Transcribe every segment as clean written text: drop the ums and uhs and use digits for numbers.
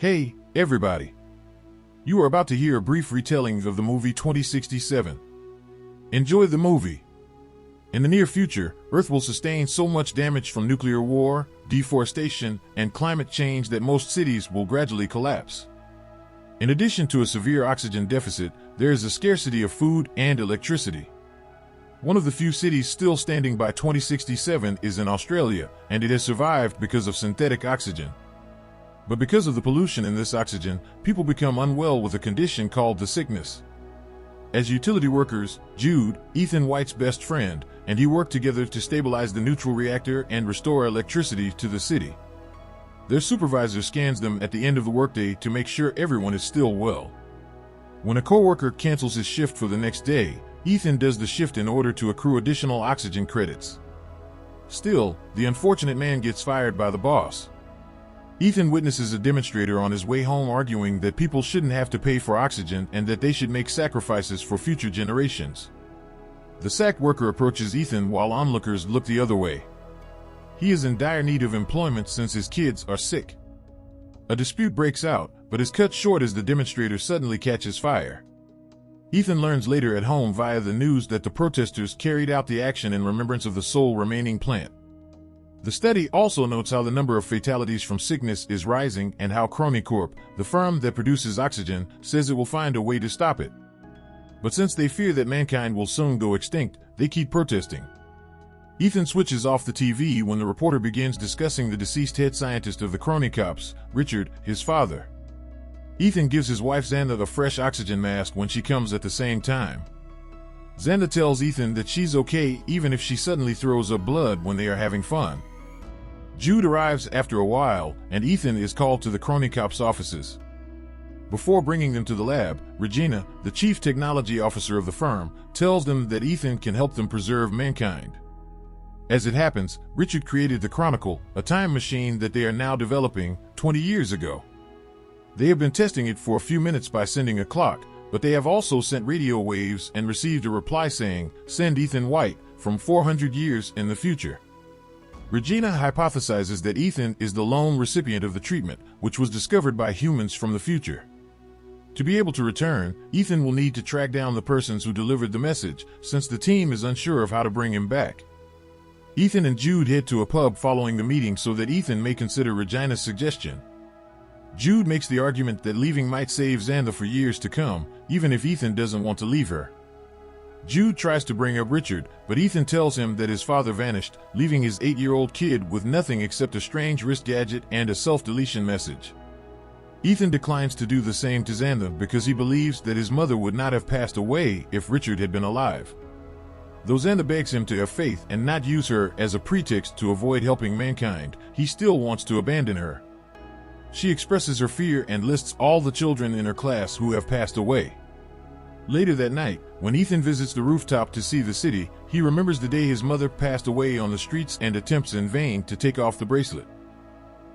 Hey, everybody. You are about to hear a brief retelling of the movie 2067. Enjoy the movie. In the near future, Earth will sustain so much damage from nuclear war, deforestation, and climate change that most cities will gradually collapse. In addition to a severe oxygen deficit, there is a scarcity of food and electricity. One of the few cities still standing by 2067 is in Australia, and it has survived because of synthetic oxygen. But because of the pollution in this oxygen, people become unwell with a condition called the sickness. As utility workers, Jude, Ethan White's best friend, and he work together to stabilize the neutral reactor and restore electricity to the city. Their supervisor scans them at the end of the workday to make sure everyone is still well. When a coworker cancels his shift for the next day, Ethan does the shift in order to accrue additional oxygen credits. Still, the unfortunate man gets fired by the boss. Ethan witnesses a demonstrator on his way home arguing that people shouldn't have to pay for oxygen and that they should make sacrifices for future generations. The sacked worker approaches Ethan while onlookers look the other way. He is in dire need of employment since his kids are sick. A dispute breaks out, but is cut short as the demonstrator suddenly catches fire. Ethan learns later at home via the news that the protesters carried out the action in remembrance of the sole remaining plant. The study also notes how the number of fatalities from sickness is rising and how Crony Corp, the firm that produces oxygen, says it will find a way to stop it. But since they fear that mankind will soon go extinct, they keep protesting. Ethan switches off the TV when the reporter begins discussing the deceased head scientist of the Crony Cops, Richard, his father. Ethan gives his wife Xanda a fresh oxygen mask when she comes at the same time. Xanda tells Ethan that she's okay even if she suddenly throws up blood when they are having fun. Jude arrives after a while, and Ethan is called to the Crony Cops' offices. Before bringing them to the lab, Regina, the chief technology officer of the firm, tells them that Ethan can help them preserve mankind. As it happens, Richard created the Chronicle, a time machine that they are now developing 20 years ago. They have been testing it for a few minutes by sending a clock, but they have also sent radio waves and received a reply saying, "Send Ethan White," from 400 years in the future. Regina hypothesizes that Ethan is the lone recipient of the treatment, which was discovered by humans from the future. To be able to return, Ethan will need to track down the persons who delivered the message, since the team is unsure of how to bring him back. Ethan and Jude head to a pub following the meeting so that Ethan may consider Regina's suggestion. Jude makes the argument that leaving might save Xanda for years to come, even if Ethan doesn't want to leave her. Jude tries to bring up Richard, but Ethan tells him that his father vanished, leaving his 8-year-old kid with nothing except a strange wrist gadget and a self-deletion message. Ethan declines to do the same to Xanda because he believes that his mother would not have passed away if Richard had been alive. Though Xanda begs him to have faith and not use her as a pretext to avoid helping mankind, he still wants to abandon her. She expresses her fear and lists all the children in her class who have passed away. Later that night, when Ethan visits the rooftop to see the city, he remembers the day his mother passed away on the streets and attempts in vain to take off the bracelet.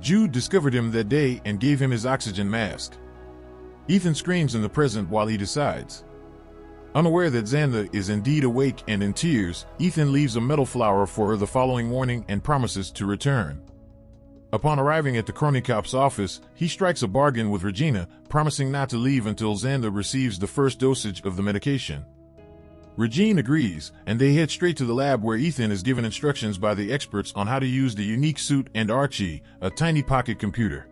Jude discovered him that day and gave him his oxygen mask. Ethan screams in the present while he decides. Unaware that Xanda is indeed awake and in tears, Ethan leaves a metal flower for her the following morning and promises to return. Upon arriving at the Crony Cop's office, he strikes a bargain with Regina, promising not to leave until Xanda receives the first dosage of the medication. Regina agrees, and they head straight to the lab where Ethan is given instructions by the experts on how to use the unique suit and Archie, a tiny pocket computer.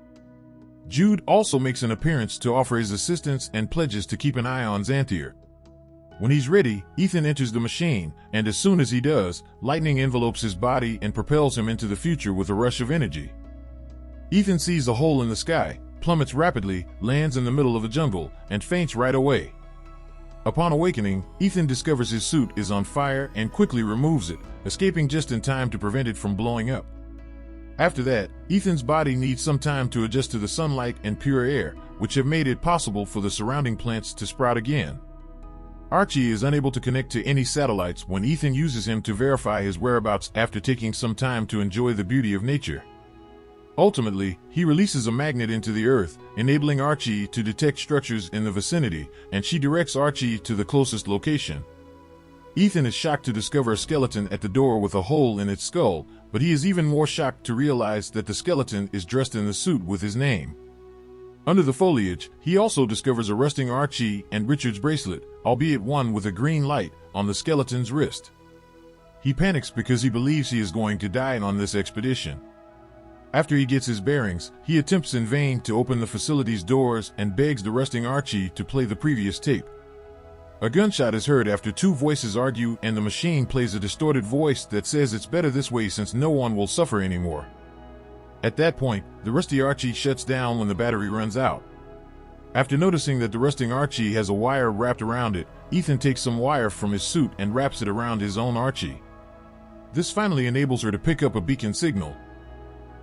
Jude also makes an appearance to offer his assistance and pledges to keep an eye on Xanthier. When he's ready, Ethan enters the machine, and as soon as he does, lightning envelopes his body and propels him into the future with a rush of energy. Ethan sees a hole in the sky, plummets rapidly, lands in the middle of a jungle, and faints right away. Upon awakening, Ethan discovers his suit is on fire and quickly removes it, escaping just in time to prevent it from blowing up. After that, Ethan's body needs some time to adjust to the sunlight and pure air, which have made it possible for the surrounding plants to sprout again. Archie is unable to connect to any satellites when Ethan uses him to verify his whereabouts after taking some time to enjoy the beauty of nature. Ultimately, he releases a magnet into the earth, enabling Archie to detect structures in the vicinity, and she directs Archie to the closest location. Ethan is shocked to discover a skeleton at the door with a hole in its skull, but he is even more shocked to realize that the skeleton is dressed in the suit with his name. Under the foliage, he also discovers a rusting Archie and Richard's bracelet, albeit one with a green light, on the skeleton's wrist. He panics because he believes he is going to die on this expedition. After he gets his bearings, he attempts in vain to open the facility's doors and begs the rusting Archie to play the previous tape. A gunshot is heard after two voices argue, and the machine plays a distorted voice that says it's better this way since no one will suffer anymore. At that point, the rusty Archie shuts down when the battery runs out. After noticing that the rusting Archie has a wire wrapped around it, Ethan takes some wire from his suit and wraps it around his own Archie. This finally enables her to pick up a beacon signal.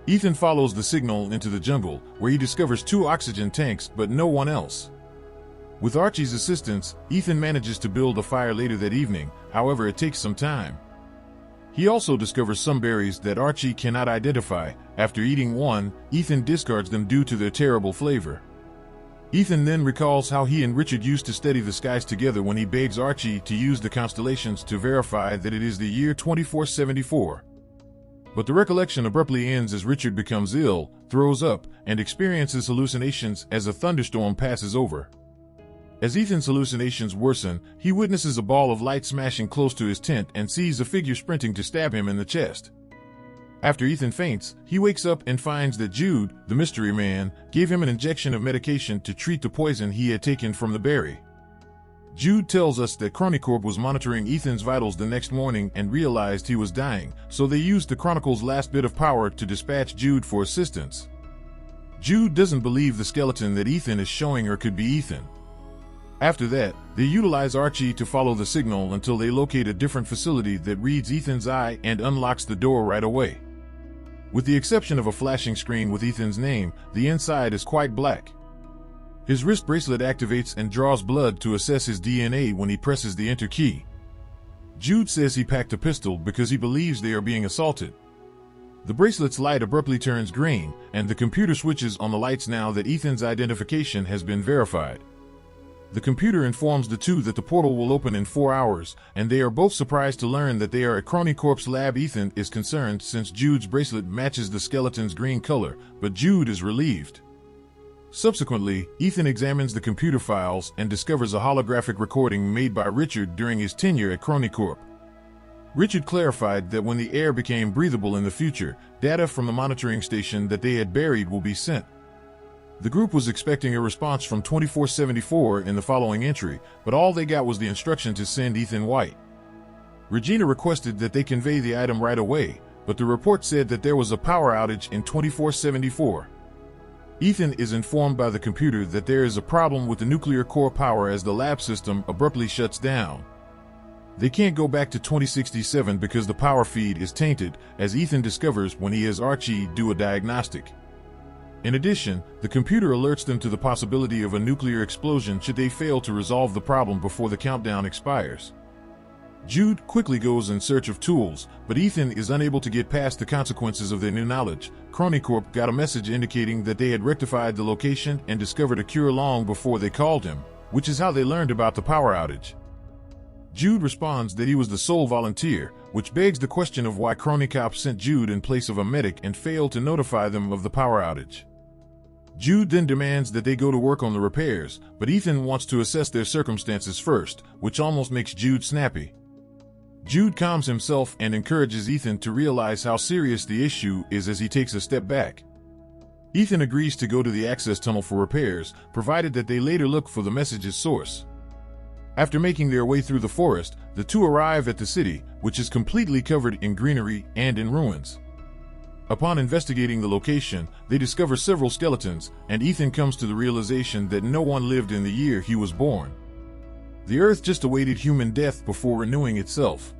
Ethan follows the signal into the jungle, where he discovers two oxygen tanks but no one else. With Archie's assistance, Ethan manages to build a fire later that evening, however it takes some time. He also discovers some berries that Archie cannot identify. After eating one, Ethan discards them due to their terrible flavor. Ethan then recalls how he and Richard used to study the skies together when he begs Archie to use the constellations to verify that it is the year 2474. But the recollection abruptly ends as Richard becomes ill, throws up, and experiences hallucinations as a thunderstorm passes over. As Ethan's hallucinations worsen, he witnesses a ball of light smashing close to his tent and sees a figure sprinting to stab him in the chest. After Ethan faints, he wakes up and finds that Jude, the mystery man, gave him an injection of medication to treat the poison he had taken from the berry. Jude tells us that Chronicorp was monitoring Ethan's vitals the next morning and realized he was dying, so they used the Chronicle's last bit of power to dispatch Jude for assistance. Jude doesn't believe the skeleton that Ethan is showing her could be Ethan. After that, they utilize Archie to follow the signal until they locate a different facility that reads Ethan's eye and unlocks the door right away. With the exception of a flashing screen with Ethan's name, the inside is quite black. His wrist bracelet activates and draws blood to assess his DNA when he presses the enter key. Jude says he packed a pistol because he believes they are being assaulted. The bracelet's light abruptly turns green, and the computer switches on the lights now that Ethan's identification has been verified. The computer informs the two that the portal will open in 4 hours, and they are both surprised to learn that they are at Chronicorp's lab. Ethan is concerned since Jude's bracelet matches the skeleton's green color, but Jude is relieved. Subsequently, Ethan examines the computer files and discovers a holographic recording made by Richard during his tenure at Chronicorp. Richard clarified that when the air became breathable in the future, data from the monitoring station that they had buried will be sent. The group was expecting a response from 2474 in the following entry, but all they got was the instruction to send Ethan White. Regina requested that they convey the item right away, but the report said that there was a power outage in 2474. Ethan is informed by the computer that there is a problem with the nuclear core power as the lab system abruptly shuts down. They can't go back to 2067 because the power feed is tainted, as Ethan discovers when he has Archie do a diagnostic. In addition, the computer alerts them to the possibility of a nuclear explosion should they fail to resolve the problem before the countdown expires. Jude quickly goes in search of tools, but Ethan is unable to get past the consequences of their new knowledge. Chronicorp got a message indicating that they had rectified the location and discovered a cure long before they called him, which is how they learned about the power outage. Jude responds that he was the sole volunteer, which begs the question of why Chronicorp sent Jude in place of a medic and failed to notify them of the power outage. Jude then demands that they go to work on the repairs, but Ethan wants to assess their circumstances first, which almost makes Jude snappy. Jude calms himself and encourages Ethan to realize how serious the issue is as he takes a step back. Ethan agrees to go to the access tunnel for repairs, provided that they later look for the message's source. After making their way through the forest, the two arrive at the city, which is completely covered in greenery and in ruins. Upon investigating the location, they discover several skeletons, and Ethan comes to the realization that no one lived in the year he was born. The Earth just awaited human death before renewing itself.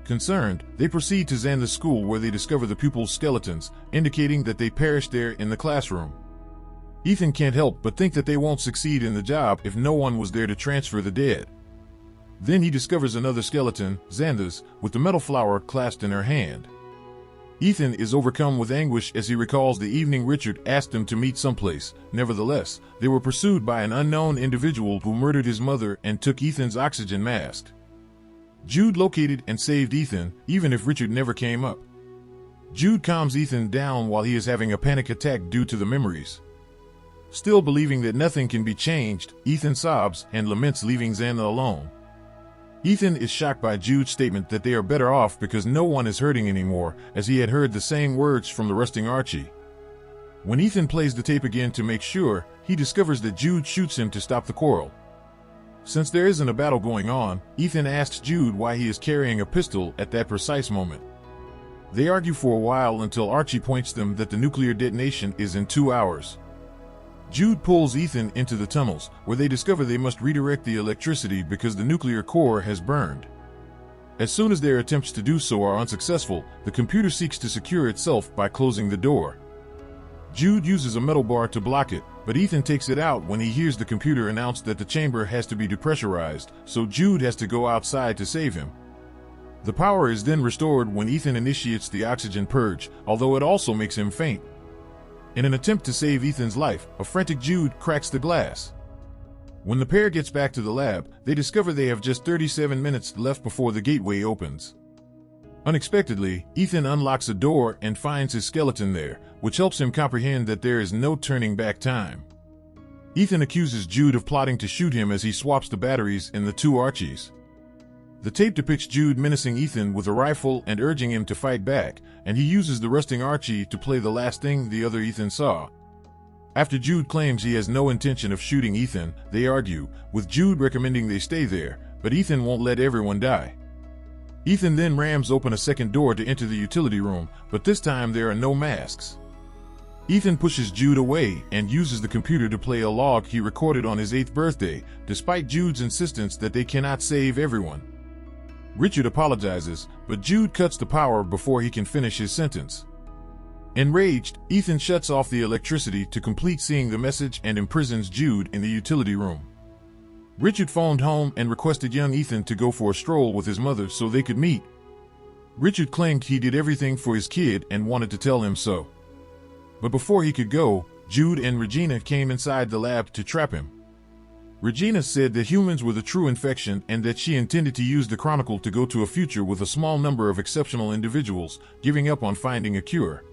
Concerned, they proceed to Xander's school where they discover the pupils' skeletons, indicating that they perished there in the classroom. Ethan can't help but think that they won't succeed in the job if no one was there to transfer the dead. Then he discovers another skeleton, Xander's, with the metal flower clasped in her hand. Ethan is overcome with anguish as he recalls the evening Richard asked them to meet someplace. Nevertheless, they were pursued by an unknown individual who murdered his mother and took Ethan's oxygen mask. Jude located and saved Ethan, even if Richard never came up. Jude calms Ethan down while he is having a panic attack due to the memories. Still believing that nothing can be changed, Ethan sobs and laments leaving Xana alone. Ethan is shocked by Jude's statement that they are better off because no one is hurting anymore, as he had heard the same words from the rusting Archie. When Ethan plays the tape again to make sure, he discovers that Jude shoots him to stop the quarrel. Since there isn't a battle going on, Ethan asks Jude why he is carrying a pistol at that precise moment. They argue for a while until Archie points them that the nuclear detonation is in 2 hours. Jude pulls Ethan into the tunnels, where they discover they must redirect the electricity because the nuclear core has burned. As soon as their attempts to do so are unsuccessful, the computer seeks to secure itself by closing the door. Jude uses a metal bar to block it, but Ethan takes it out when he hears the computer announce that the chamber has to be depressurized, so Jude has to go outside to save him. The power is then restored when Ethan initiates the oxygen purge, although it also makes him faint. In an attempt to save Ethan's life, a frantic Jude cracks the glass. When the pair gets back to the lab, they discover they have just 37 minutes left before the gateway opens. Unexpectedly, Ethan unlocks a door and finds his skeleton there, which helps him comprehend that there is no turning back time. Ethan accuses Jude of plotting to shoot him as he swaps the batteries in the two Archies. The tape depicts Jude menacing Ethan with a rifle and urging him to fight back, and he uses the rusting Archie to play the last thing the other Ethan saw. After Jude claims he has no intention of shooting Ethan, they argue, with Jude recommending they stay there, but Ethan won't let everyone die. Ethan then rams open a second door to enter the utility room, but this time there are no masks. Ethan pushes Jude away and uses the computer to play a log he recorded on his 8th birthday, despite Jude's insistence that they cannot save everyone. Richard apologizes, but Jude cuts the power before he can finish his sentence. Enraged, Ethan shuts off the electricity to complete seeing the message and imprisons Jude in the utility room. Richard phoned home and requested young Ethan to go for a stroll with his mother so they could meet. Richard claimed he did everything for his kid and wanted to tell him so. But before he could go, Jude and Regina came inside the lab to trap him. Regina said that humans were the true infection and that she intended to use the Chronicle to go to a future with a small number of exceptional individuals, giving up on finding a cure.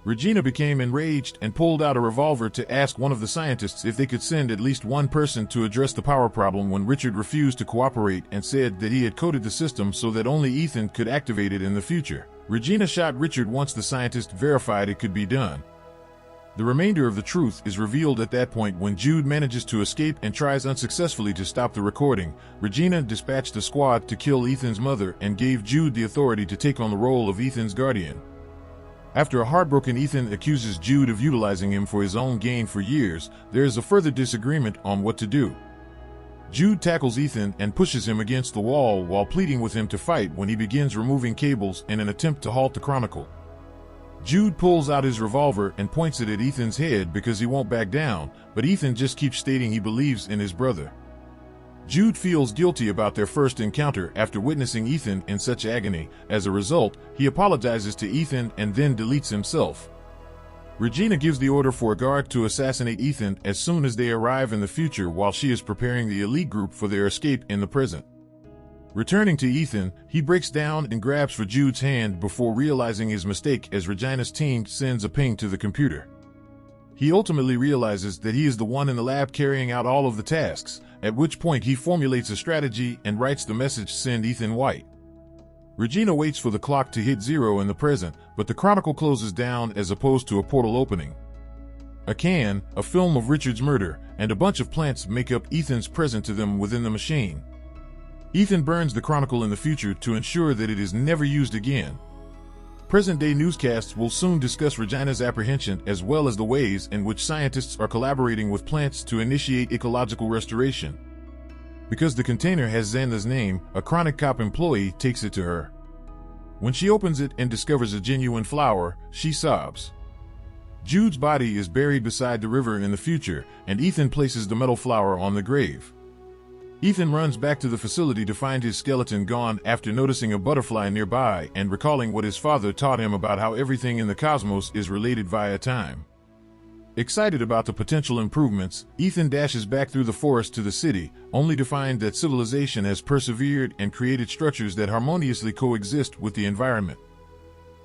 Regina became enraged and pulled out a revolver to ask one of the scientists if they could send at least one person to address the power problem when Richard refused to cooperate and said that he had coded the system so that only Ethan could activate it in the future. Regina shot Richard once the scientist verified it could be done. The remainder of the truth is revealed at that point when Jude manages to escape and tries unsuccessfully to stop the recording. Regina dispatched a squad to kill Ethan's mother and gave Jude the authority to take on the role of Ethan's guardian. After a heartbroken Ethan accuses Jude of utilizing him for his own gain for years, there is a further disagreement on what to do. Jude tackles Ethan and pushes him against the wall while pleading with him to fight when he begins removing cables in an attempt to halt the Chronicle. Jude pulls out his revolver and points it at Ethan's head because he won't back down, but Ethan just keeps stating he believes in his brother. Jude feels guilty about their first encounter after witnessing Ethan in such agony. As a result, he apologizes to Ethan and then deletes himself. Regina gives the order for a guard to assassinate Ethan as soon as they arrive in the future while she is preparing the elite group for their escape in the present. Returning to Ethan, he breaks down and grabs for Jude's hand before realizing his mistake as Regina's team sends a ping to the computer. He ultimately realizes that he is the one in the lab carrying out all of the tasks, at which point he formulates a strategy and writes the message "Send Ethan White." Regina waits for the clock to hit 0 in the present, but the Chronicle closes down as opposed to a portal opening. A can, a film of Richard's murder, and a bunch of plants make up Ethan's present to them within the machine. Ethan burns the Chronicle in the future to ensure that it is never used again. Present-day newscasts will soon discuss Regina's apprehension as well as the ways in which scientists are collaborating with plants to initiate ecological restoration. Because the container has Xana's name, a Chronic Cop employee takes it to her. When she opens it and discovers a genuine flower, she sobs. Jude's body is buried beside the river in the future, and Ethan places the metal flower on the grave. Ethan runs back to the facility to find his skeleton gone after noticing a butterfly nearby and recalling what his father taught him about how everything in the cosmos is related via time. Excited about the potential improvements, Ethan dashes back through the forest to the city, only to find that civilization has persevered and created structures that harmoniously coexist with the environment.